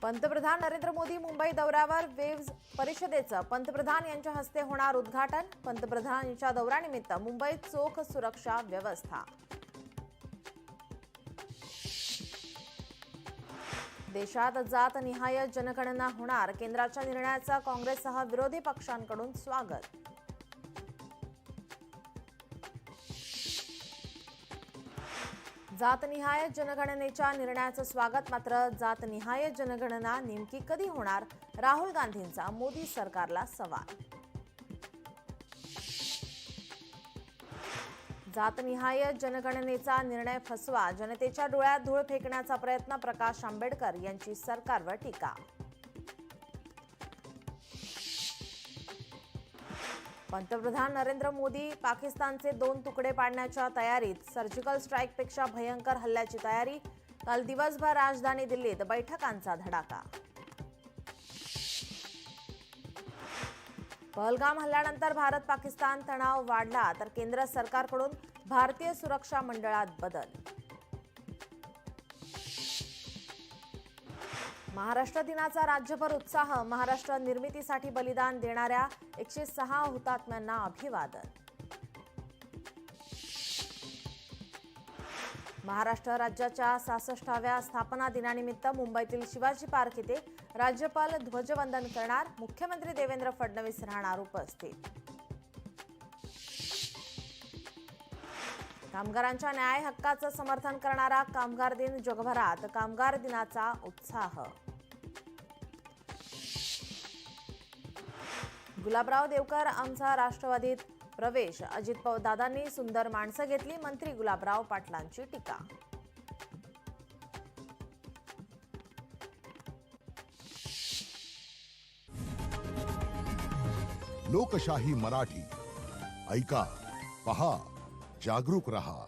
पंतप्रधान नरेंद्र मोदी मुंबई दौऱ्यावर वेव्ज परिषदेचं पंतप्रधान यांच्या हस्ते होणार उद्घाटन। पंतप्रधानांच्या दौऱ्यानिमित्त मुंबईत चोख सुरक्षा व्यवस्था। देशात जातनिहाय जनगणना होणार, केंद्राच्या निर्णयाचं काँग्रेससह विरोधी पक्षांकडून स्वागत। जातनिहाय जनगणनेच्या निर्णयाचं स्वागत, मात्र जातनिहाय जनगणना नेमकी कधी होणार, राहुल गांधींचा मोदी सरकारला सवाल। जातनिहाय जनगणनेचा निर्णय फसवा, जनतेच्या डोळ्यात धूळ फेकण्याचा प्रयत्न, प्रकाश आंबेडकर यांची सरकारवर टीका। पंतप्रधान नरेंद्र मोदी पाकिस्तानचे 2 तुकडे पाडण्याच्या तयारीत, सर्जिकल स्ट्राईकपेक्षा भयंकर हल्ल्याची तयारी। काल दिवसभर राजधानी दिल्लीत बैठकांचा धडाका। पहलगाम हल्ल्यानंतर भारत पाकिस्तान तणाव वाढला, तर केंद्र सरकारकडून भारतीय सुरक्षा मंडळात बदल। महाराष्ट्र दिनाचा राज्यभर उत्साह, महाराष्ट्र निर्मितीसाठी बलिदान देणाऱ्या 106 हुतात्म्यांना अभिवादन। महाराष्ट्र राज्याच्या 66व्या स्थापना दिनानिमित्त मुंबईतील शिवाजी पार्क येथे राज्यपाल ध्वजवंदन करणार, मुख्यमंत्री देवेंद्र फडणवीस राहणार उपस्थित। कामगारांच्या न्याय हक्काचं समर्थन करणारा कामगार दिन, जगभरात कामगार दिनाचा उत्साह। गुलाबराव देवकर आमचा राष्ट्रवादीत प्रवेश, अजित दादांनी सुंदर माणसं घेतली, मंत्री गुलाबराव पाटलांची टीका। लोकशाही मराठी ऐका, पहा, जागरूक रहा।